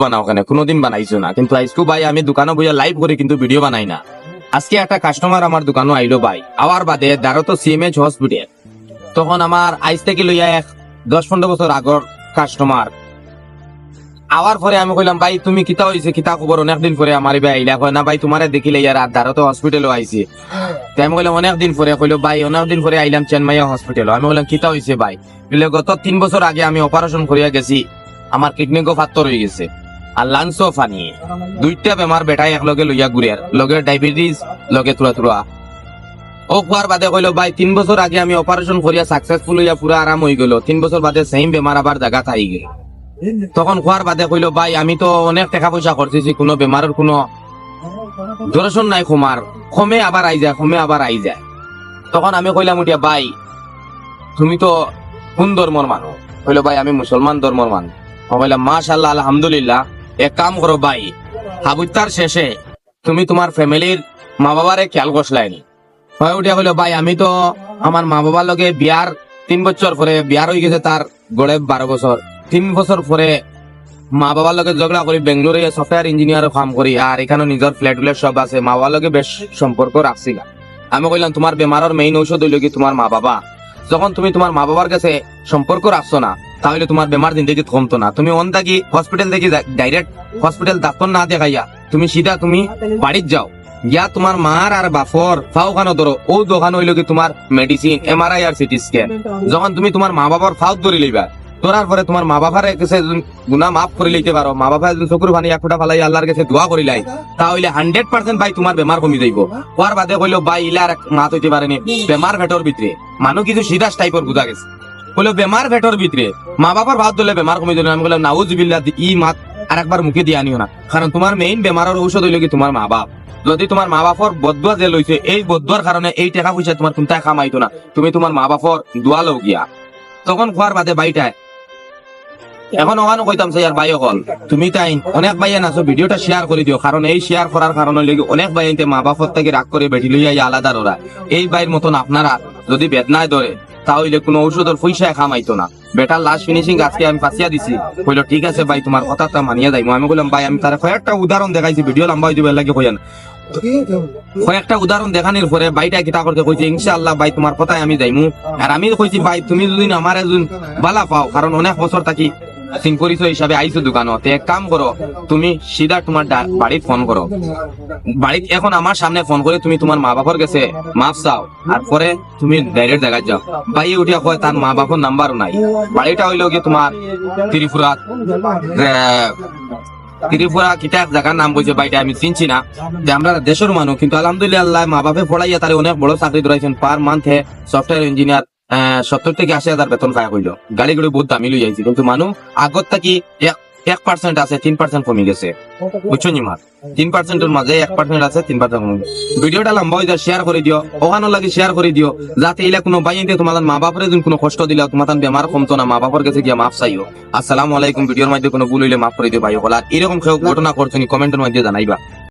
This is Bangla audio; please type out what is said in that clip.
বানাও কেন, কোনোদিন বানাইছো না, কিন্তু আজকে ভাই আমি দোকানে বইয়া লাইভ করে কিন্তু ভিডিও বানাই না। আজকে একটা কাস্টমার আমার দোকানে আইলো ভাই, আওয়ার বাদে দাঁড়ো তো সিএমএইচ হসপিটাল, তখন আমার আইস থেকে লইয়া 10-15 বছর আগর কাস্টমার আওয়ার পরে আমি কইলাম ভাই তুমি কিতা হইছে, কিতা খবর, অনেকদিন পরে আমার ভাই আইলা, কয় না ভাই তোমারে দেখিলে ইয়ার আর দাঁড়ো তো হসপিটালও আইছি। তাই আমি কইলাম অনেকদিন পরে, কইলো ভাই অনেকদিন পরে আইলাম চেন্নাইয়া হসপিটাল। আমি বললাম কিতা হইছে ভাই, বলে গত 3 বছর আগে আমি অপারেশন করিয়া গেছি, আমার কিডনি গো ফাত্তর হয়ে গেছে আর লাংসও ফানি, দুইটা বেমার বেটাই একলগে লইয়া ঘুরিয়ার, লগে ডায়াবেটিস লগে তুরা ও খোয়ার বাদে কইলো ভাই 3 বছর আগে আমি অপারেশন করিয়া সাকসেসফুল হইয়া পুরো আরাম হয়ে গেল, 3 বছর বাদে সেম বেমার আবার জায়গা খাই গেল। তখন খোয়ার বাদে কইলো ভাই আমি তো অনেক টাকা পয়সা খরচেছি, কোনো বেমারের কোনো দর্শন নাই, ক্ষমার কমে আবার আই যায়, কমে আবার আই যায়। তখন আমি কইলাম উঠিয়া ভাই তুমি তো কোন ধর্মর মানুষ, কইলো ভাই আমি মুসলমান ধর্মর মানুষ। কইলাম মাশাআল্লাহ আলহামদুলিল্লাহ, এক কাম করো ভাই, হাবুতার শেষে তুমি তোমার ফ্যামিলির মা বাবারে খেয়াল করছলাইনি। হয় উঠিয়া কইলো ভাই আমি তো আমার মা বাবার লগে বিয়ার 3 বছর পরে বিয়ার হয়ে গেছে, তার গড়ে 12 বছর, 3 বছর পরে মা বাবার লগে ঝগড়া করি, বেঙ্গলোরে সফটওয়্যার ইঞ্জিনিয়ার কাম করি, আর এখানে নিজের ফ্ল্যাট সব আছে, মা বাবার লগে বেশ সম্পর্ক রাখছি না। আমি কইলাম তোমার বেমারের মেইন ঔষধ হইল কি তোমার মা বাবা, যখন তুমি তোমার মা বাবার কাছে সম্পর্ক রাখছো না, তাহলে তোমার বেমার জিন্দগি কমতো না। তুমি অন থাকি হসপিটাল থেকে ডাইরেক্ট হসপিটাল ডাক্তার না দেখাইয়া তুমি সিধা তুমি বাড়িতে যাও, গিয়া তোমার মার আর বাফর ফাওখানো ধরো, ও দোকান হইল কি তোমার মেডিসিন, এমআরআই আর সিটি স্ক্যান। যখন তুমি তোমার মা বাবার ফাউত ধরে লইবা, তোরার পরে তোমার মা বাবার কাছে গুনাহ মাফ করে লইতে পারো, মা বাবা চকুর পানি এক ফোঁটা ফালাই আল্লাহর কাছে দোয়া করি লাই, তাহলে 100% ভাই তোমার বেমার কমি যাইব। ওর বাদে কইলো ভাই ইলার মাত হইতে পারেনি, বেমার ভেটর ভিতরে মানুষ কিছু সিরাস টাইপের বুঝা গেছে, বলে বেমার ভেটর ভিতরে মা বাবার ভাত ধরলে বেমার কমি যাবে। আমি বললাম নাউজুবিল্লাহ, ই মাত আর একবার মুখে দিয়ে আনিও না, কারণ তোমার মেইন বেমারের ঔষধ হইল কি তোমার মা বাপ। যদি তোমার মা বাপর বদুয়া যে লইছে, এই বদুয়ার কারণে এই টাকা পয়সা তোমার কোনটাই কামাইতো না, তুমি তোমার মা বাপর দোয়া লও গিয়া। তখন খোয়ার বাদে বাইটায় এখন ওখানে কইতাম স্যার ভাই হল তুমি তাই অনেক ভাই আছো, ভিডিওটা শেয়ার করে দিও, কারণ এই শেয়ার করার কারণে লেগে অনেক ভাই মা বাপর থেকে রাগ করে বেটি লইয়া আলাদা ওরা। এই ভাইয়ের মতন আপনারা যদি বেদনায় ধরে, তাহলে কোনো ঔষধের পয়সা খামাইতো না। বেটার লাস্ট ফিনিশিং আজকে আমি পাঠিয়ে দিছি, কইলো ঠিক আছে ভাই তোমার কথাটা মানিয়ে যাইবো। আমি বললাম ভাই আমি তার কয়েকটা উদাহরণ দেখাইছি, ভিডিও লম্বা হয়ে যাবে লাগে কইেন, কয়েকটা উদাহরণ দেখানোর পরে বাইটা কিতা করতে কইছে ইনশাআল্লাহ ভাই তোমার কথাই আমি যাইমু। আর আমি কইছি ভাই তুমি যদি আমার একজন বালা পাও, কারণ অনেক বছর থাকি সিংপরিচয় হিসাবে আইছো দোকানত, এক কাম করো তুমি সিধা তোমার বাড়িতে ফোন করো, বাড়িতে এখন আমার সামনে ফোন করে তুমি তোমার মা বাবার কাছে মাফ চাও, আর পরে তুমি ডাইরেক্ট জায়গায় যাও। ভাই উঠিয়া কয় তার মা বাবার নাম্বারও নাই, বাড়িটা হইলো গিয়ে তোমার ত্রিপুরা কিতা এক জায়গার নাম বলছে বাইটা আমি চিনছি না, যে আমরা দেশের মানুষ, কিন্তু আলহামদুলিল্লাহ মা বাপে পড়াইয়া তার অনেক বড় চাকরি ধরাইছেন, পার মান্থে সফটওয়্যার ইঞ্জিনিয়ার 70 থেকে 80,000 বেতন পায় হইলো, গাড়ি গাড়ি বহুত দামি লই যাইছি, কিন্তু মানুষ আগত থাকি 1% আছে, 3% কমে গেছে, বুঝছো নি মা, 3%-এর মাঝে 1% আছে, 3% কমে গেছে। ভিডিওটা লম্বা হয়ে যায়, শেয়ার করে দিও, ওখানে লাগে শেয়ার করে দিও, যাতে এলা কোনো বাইতে তোমার মা বাপরে যদি কোনো কষ্ট দিলা, তোমার বেমার কমতো না, মা বাবার কাছে গিয়া মাফ চাইও। আসসালামু আলাইকুম। ভিডিওর মধ্যে কোনো ভুল হইলে মাফ করে দিও ভাই, আর এরকম কেউ ঘটনা করছো নি কমেন্টের মধ্যে জানাইবা।